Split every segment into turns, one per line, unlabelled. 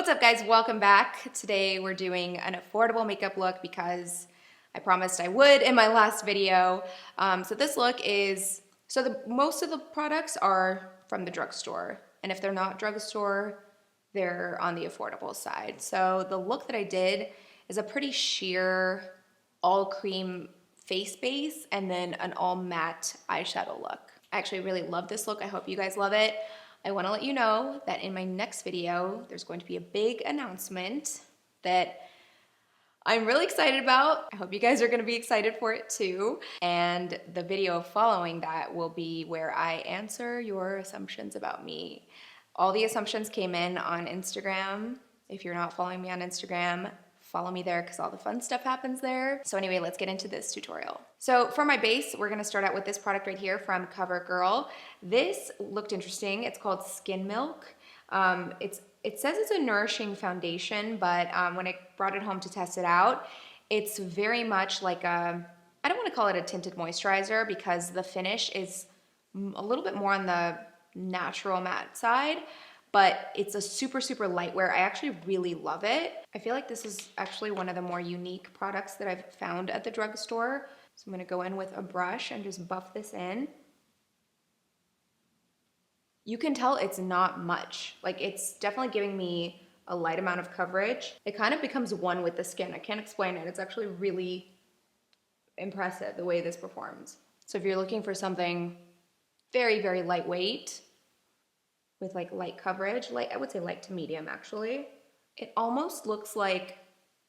What's up guys, welcome back. Today we're doing an affordable makeup look because I promised I would in my last video. So this look is, most of the products are from the drugstore, and if they're not drugstore, they're on the affordable side. So the look that I did is a pretty sheer all cream face base and then an all matte eyeshadow look. I actually really love this look. I hope you guys love it. I want to let you know that in my next video, there's going to be a big announcement that I'm really excited about. I hope you guys are going to be excited for it too. And the video following that will be where I answer your assumptions about me. All the assumptions came in on Instagram. If you're not following me on Instagram, follow me there because all the fun stuff happens there. So anyway, let's get into this tutorial. So for my base, we're gonna start out with this product right here from CoverGirl. This looked interesting. It's called Skin Milk. It says it's a nourishing foundation, but when I brought it home to test it out, it's very much like a, I don't wanna call it a tinted moisturizer because the finish is a little bit more on the natural matte side, but it's a super, super lightweight. I actually really love it. I feel like this is actually one of the more unique products that I've found at the drugstore. So I'm gonna go in with a brush and just buff this in. You can tell it's not much. Like, it's definitely giving me a light amount of coverage. It kind of becomes one with the skin. I can't explain it. It's actually really impressive the way this performs. So if you're looking for something very, very lightweight, with like light coverage, I would say light to medium actually. It almost looks like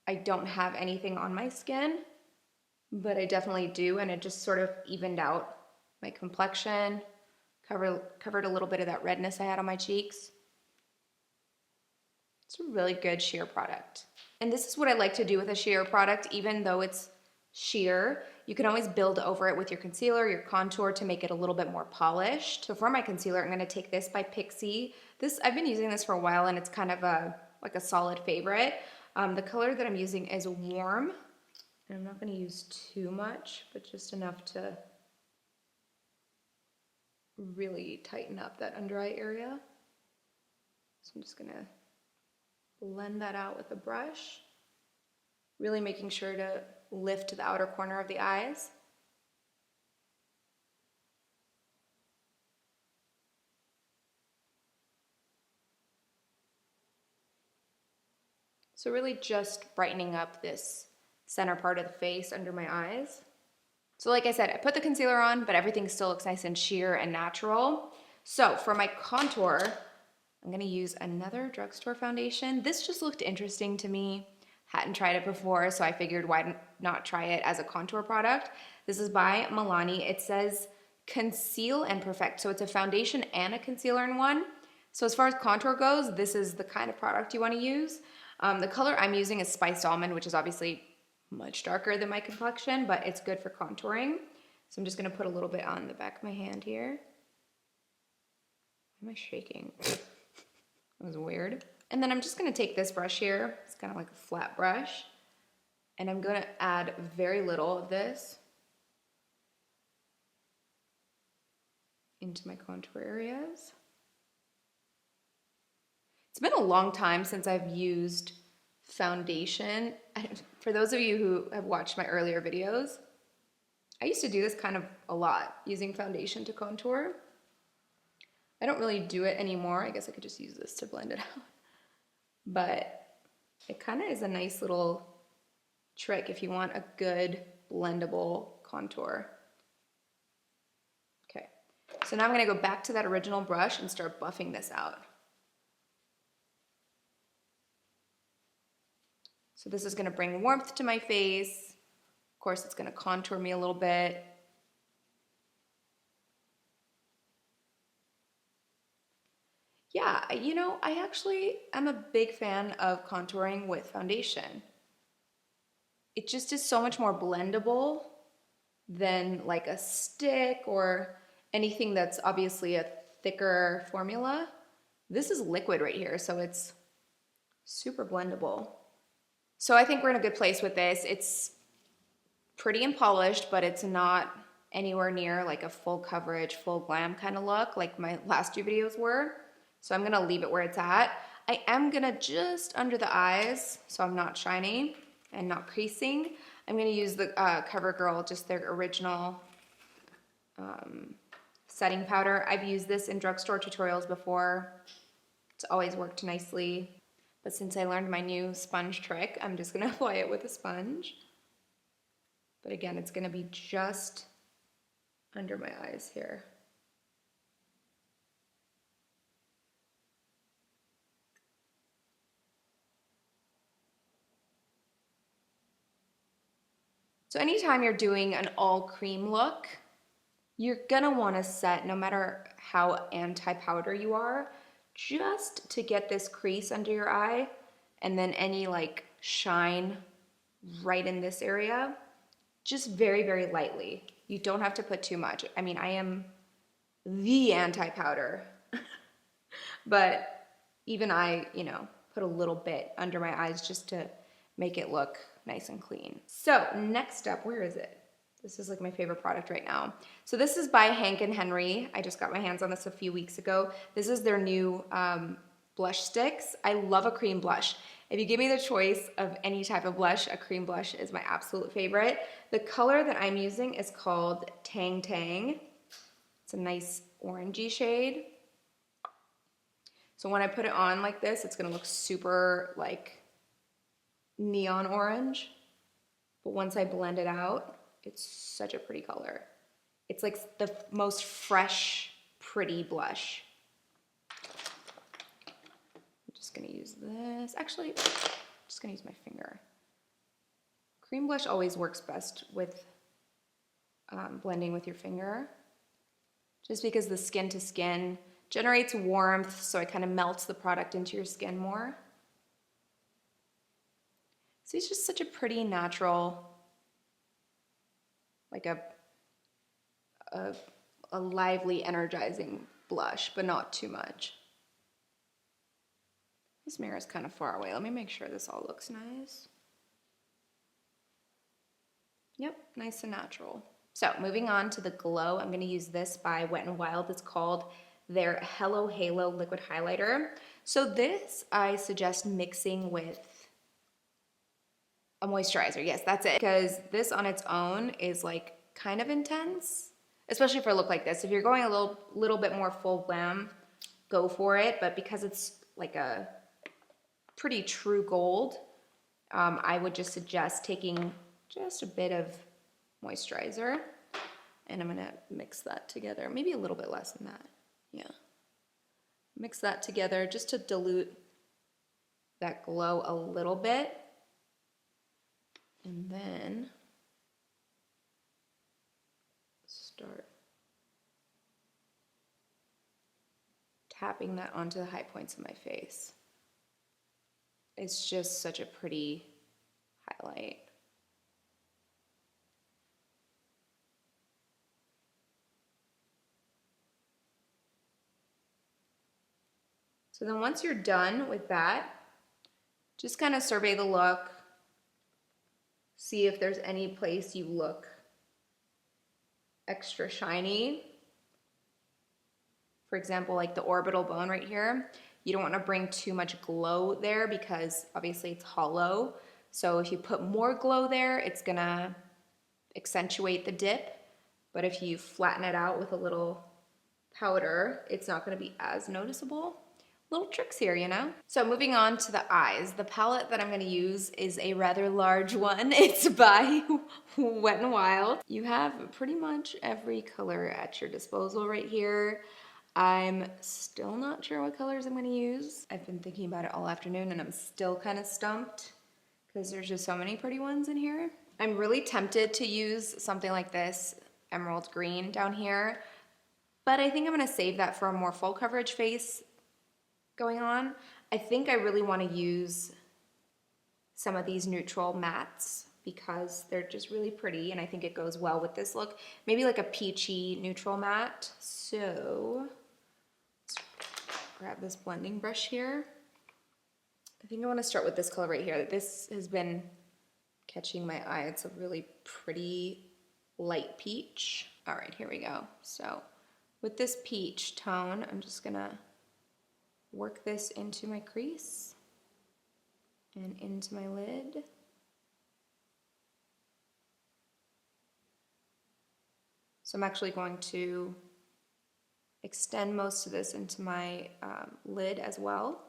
I don't have anything on my skin, but I definitely do, and it just sort of evened out my complexion, covered a little bit of that redness I had on my cheeks. It's a really good sheer product. And this is what I like to do with a sheer product, even though it's sheer, you can always build over it with your concealer, your contour to make it a little bit more polished. So for my concealer, I'm gonna take this by Pixi. I've been using this for a while and it's kind of like a solid favorite. The color that I'm using is Warm. And I'm not gonna use too much, but just enough to really tighten up that under eye area. So I'm just gonna blend that out with a brush, really making sure to lift the outer corner of the eyes. So really just brightening up this center part of the face under my eyes. So like I said, I put the concealer on, but everything still looks nice and sheer and natural. So for my contour, I'm gonna use another drugstore foundation. This just looked interesting to me. Hadn't tried it before, so I figured why not try it as a contour product. This is by Milani. It says Conceal and Perfect, so it's a foundation and a concealer in one. So as far as contour goes, this is the kind of product you want to use. The color I'm using is Spiced Almond, which is obviously much darker than my complexion, but it's good for contouring. So I'm just going to put a little bit on the back of my hand here. Why am I shaking? That was weird. And then I'm just gonna take this brush here, it's kind of like a flat brush, and I'm gonna add very little of this into my contour areas. It's been a long time since I've used foundation. For those of you who have watched my earlier videos, I used to do this kind of a lot, using foundation to contour. I don't really do it anymore. I guess I could just use this to blend it out. But it kind of is a nice little trick if you want a good blendable contour. Okay, so now I'm gonna go back to that original brush and start buffing this out. So this is gonna bring warmth to my face. Of course, it's gonna contour me a little bit. Yeah, you know, I actually am a big fan of contouring with foundation. It just is so much more blendable than like a stick or anything that's obviously a thicker formula. This is liquid right here, so it's super blendable. So I think we're in a good place with this. It's pretty and polished, but it's not anywhere near like a full coverage, full glam kind of look like my last two videos were. So I'm gonna leave it where it's at. I am gonna just under the eyes, so I'm not shiny and not creasing, I'm gonna use the CoverGirl, just their original setting powder. I've used this in drugstore tutorials before. It's always worked nicely. But since I learned my new sponge trick, I'm just gonna apply it with a sponge. But again, it's gonna be just under my eyes here. So anytime you're doing an all cream look, you're gonna wanna set, no matter how anti-powder you are, just to get this crease under your eye and then any like shine right in this area, just very, very lightly. You don't have to put too much. I mean, I am the anti-powder, but even I, you know, put a little bit under my eyes just to make it look nice and clean. So next up, where is it? This is like my favorite product right now. So this is by Hank and Henry. I just got my hands on this a few weeks ago. This is their new blush sticks. I love a cream blush. If you give me the choice of any type of blush, a cream blush is my absolute favorite. The color that I'm using is called Tang Tang. It's a nice orangey shade. So when I put it on like this, it's gonna look super like neon orange. But once I blend it out, it's such a pretty color. It's like the most fresh, pretty blush. I'm just gonna use this. Actually, I'm just gonna use my finger. Cream blush always works best with blending with your finger, just because the skin to skin generates warmth, so it kind of melts the product into your skin more. So it's just such a pretty natural, like a lively, energizing blush, but not too much. This mirror is kind of far away. Let me make sure this all looks nice. Yep, nice and natural. So moving on to the glow, I'm gonna use this by Wet n Wild. It's called their Hello Halo Liquid Highlighter. So this I suggest mixing with a moisturizer. Yes, that's it. Because this on its own is like kind of intense, especially for a look like this. If you're going a little bit more full glam, go for it. But because it's like a pretty true gold, I would just suggest taking just a bit of moisturizer, and I'm gonna mix that together. Maybe a little bit less than that. Yeah. Mix that together just to dilute that glow a little bit. And then start tapping that onto the high points of my face. It's just such a pretty highlight. So then once you're done with that, just kind of survey the look. See if there's any place you look extra shiny. For example, like the orbital bone right here. You don't want to bring too much glow there because obviously it's hollow. So if you put more glow there, it's gonna accentuate the dip. But if you flatten it out with a little powder, it's not gonna be as noticeable. Little tricks here, you know? So moving on to the eyes. The palette that I'm gonna use is a rather large one. It's by Wet n Wild. You have pretty much every color at your disposal right here. I'm still not sure what colors I'm gonna use. I've been thinking about it all afternoon and I'm still kind of stumped because there's just so many pretty ones in here. I'm really tempted to use something like this, emerald green down here, but I think I'm gonna save that for a more full coverage face going on. I think I really want to use some of these neutral mattes because they're just really pretty and I think it goes well with this look. Maybe like a peachy neutral matte. So let's grab this blending brush here. I think I want to start with this color right here. This has been catching my eye. It's a really pretty light peach. All right, here we go. So with this peach tone, I'm just gonna work this into my crease and into my lid. So I'm actually going to extend most of this into my lid as well,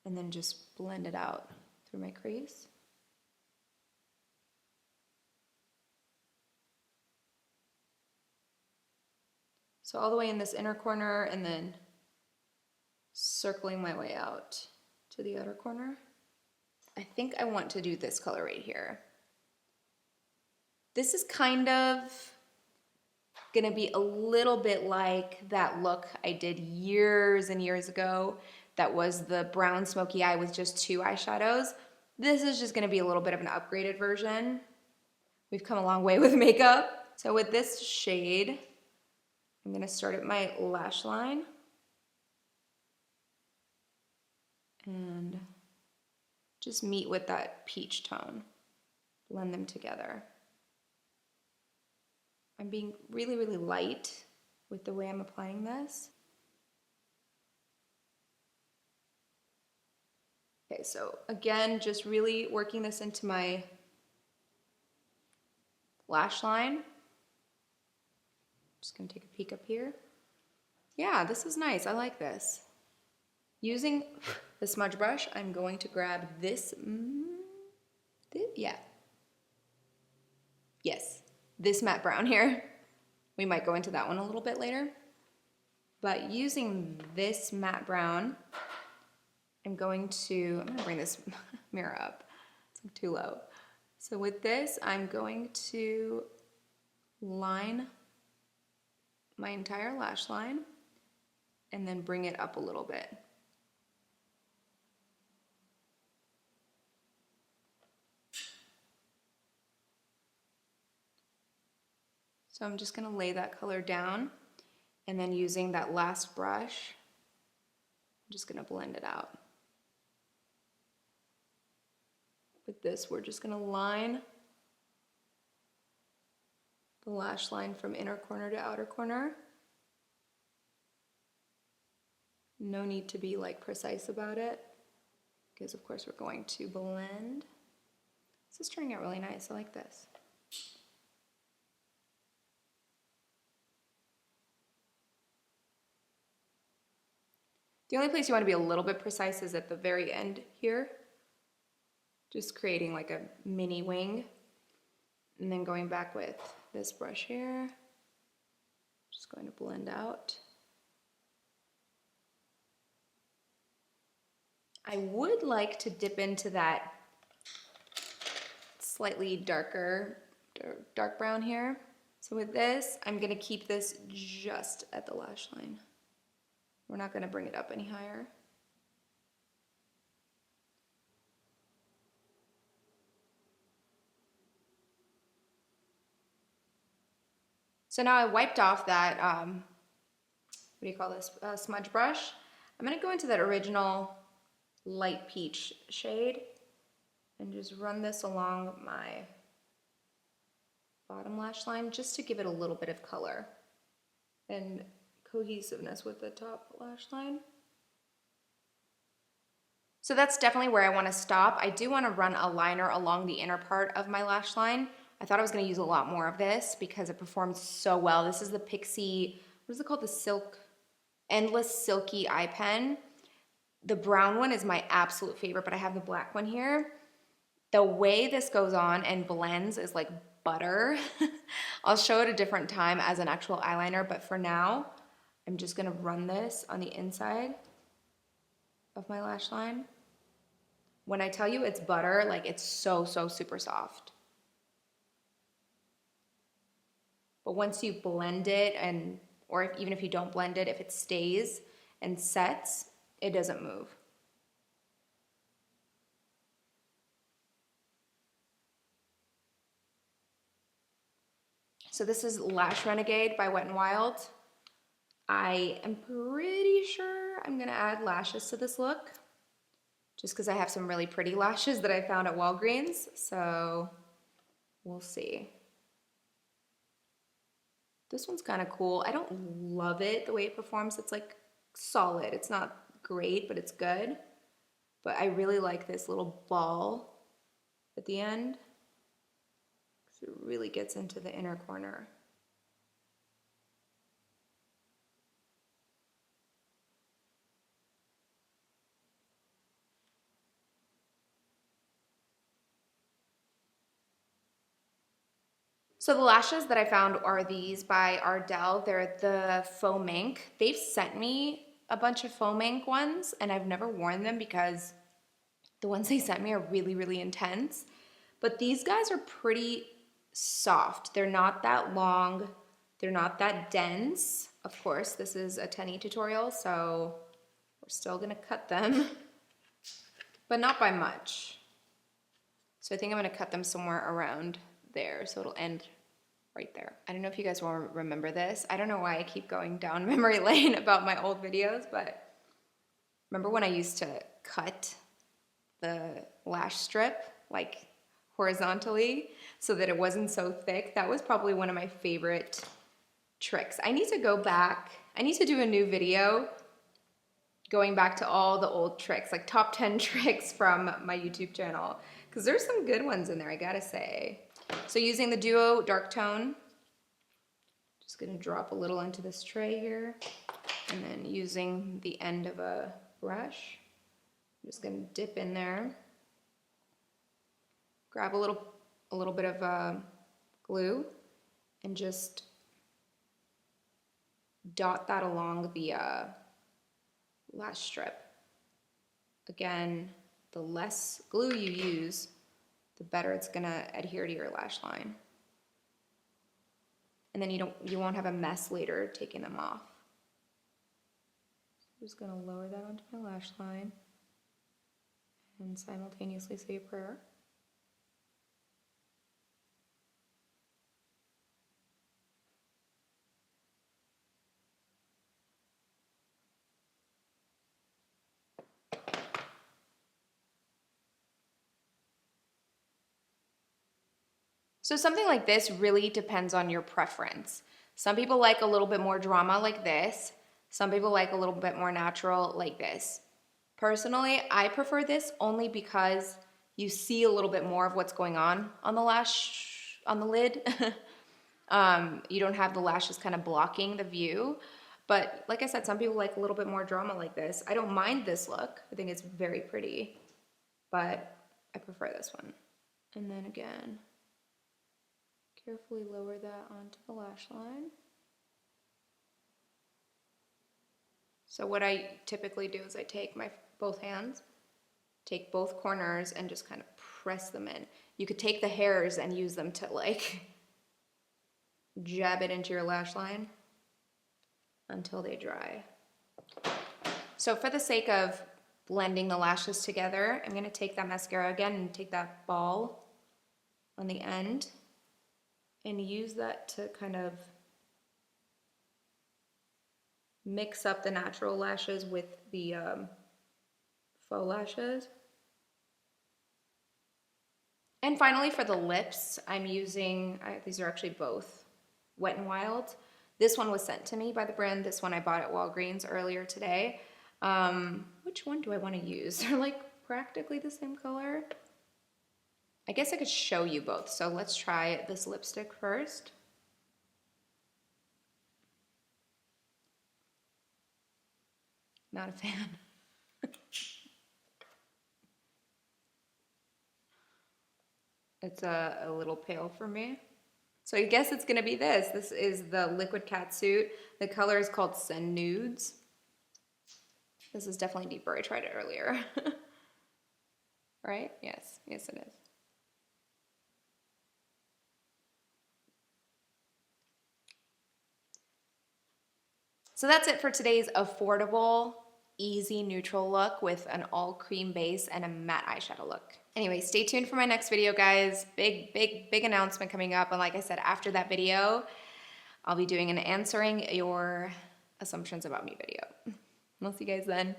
and then just blend it out through my crease. So all the way in this inner corner, and then circling my way out to the outer corner. I think I want to do this color right here. This is kind of gonna be a little bit like that look I did years and years ago. That was the brown smoky eye with just 2 eyeshadows. This is just gonna be a little bit of an upgraded version. We've come a long way with makeup. So with this shade, I'm gonna start at my lash line and just meet with that peach tone, blend them together. I'm being really, really light with the way I'm applying this. Okay, so again, just really working this into my lash line. Just gonna take a peek up here. Yeah, this is nice, I like this. Using the smudge brush, I'm going to grab this, this matte brown here. We might go into that one a little bit later. But using this matte brown, I'm gonna bring this mirror up. It's like too low. So with this, I'm going to line my entire lash line and then bring it up a little bit. So I'm just gonna lay that color down, and then using that last brush, I'm just gonna blend it out. With this, we're just gonna line the lash line from inner corner to outer corner. No need to be like precise about it, because of course we're going to blend. This is turning out really nice, I like this. The only place you want to be a little bit precise is at the very end here. Just creating like a mini wing. And then going back with this brush here. Just going to blend out. I would like to dip into that slightly darker, dark brown here. So with this, I'm going to keep this just at the lash line. We're not going to bring it up any higher. So now I wiped off that, what do you call this, smudge brush. I'm going to go into that original light peach shade and just run this along my bottom lash line just to give it a little bit of color and cohesiveness with the top lash line. So that's definitely where I want to stop. I do want to run a liner along the inner part of my lash line. I thought I was going to use a lot more of this because it performs so well. This is the Pixi, what is it called? The Endless Silky Eye Pen. The brown one is my absolute favorite, but I have the black one here. The way this goes on and blends is like butter. I'll show it a different time as an actual eyeliner, but for now, I'm just gonna run this on the inside of my lash line. When I tell you it's butter, like it's so super soft. But once you blend it, even if you don't blend it, if it stays and sets, it doesn't move. So this is Lash Renegade by Wet n Wild. I am pretty sure I'm gonna add lashes to this look, just because I have some really pretty lashes that I found at Walgreens, so we'll see. This one's kind of cool. I don't love it, the way it performs. It's like solid, it's not great, but it's good. But I really like this little ball at the end, because it really gets into the inner corner. So the lashes that I found are these by Ardell. They're the Faux Mink. They've sent me a bunch of Faux Mink ones, and I've never worn them because the ones they sent me are really, really intense. But these guys are pretty soft. They're not that long. They're not that dense. Of course, this is a Teni tutorial, so we're still gonna cut them, but not by much. So I think I'm gonna cut them somewhere around there, so it'll end right there. I don't know if you guys will remember this. I don't know why I keep going down memory lane about my old videos, but remember when I used to cut the lash strip like horizontally so that it wasn't so thick? That was probably one of my favorite tricks. I need to go back. I need to do a new video going back to all the old tricks, like top 10 tricks from my YouTube channel, because there's some good ones in there, I gotta say. So using the Duo Dark Tone, just gonna drop a little into this tray here, and then using the end of a brush, I'm just gonna dip in there, grab a little bit of glue, and just dot that along the lash strip. Again, the less glue you use, the better it's gonna adhere to your lash line. And then you won't have a mess later taking them off. So I'm just gonna lower that onto my lash line and simultaneously say a prayer. So something like this really depends on your preference. Some people like a little bit more drama like this. Some people like a little bit more natural like this. Personally, I prefer this only because you see a little bit more of what's going on the lash, on the lid. You don't have the lashes kind of blocking the view. But like I said, some people like a little bit more drama like this. I don't mind this look. I think it's very pretty, but I prefer this one. And then again, carefully lower that onto the lash line. So what I typically do is I take my both hands, take both corners, and just kind of press them in. You could take the hairs and use them to like jab it into your lash line until they dry. So for the sake of blending the lashes together, I'm gonna take that mascara again and take that ball on the end and use that to kind of mix up the natural lashes with the faux lashes. And finally for the lips, I'm using, these are actually both Wet n Wild. This one was sent to me by the brand. This one I bought at Walgreens earlier today. Which one do I want to use? They're like practically the same color. I guess I could show you both. So let's try this lipstick first. Not a fan. It's a little pale for me. So I guess it's gonna be this. This is the Liquid Catsuit. The color is called Nudes. This is definitely deeper. I tried it earlier. Right? Yes, yes it is. So that's it for today's affordable, easy neutral look with an all cream base and a matte eyeshadow look. Anyway, stay tuned for my next video, guys. Big announcement coming up. And like I said, after that video, I'll be doing an answering your assumptions about me video. We'll see you guys then.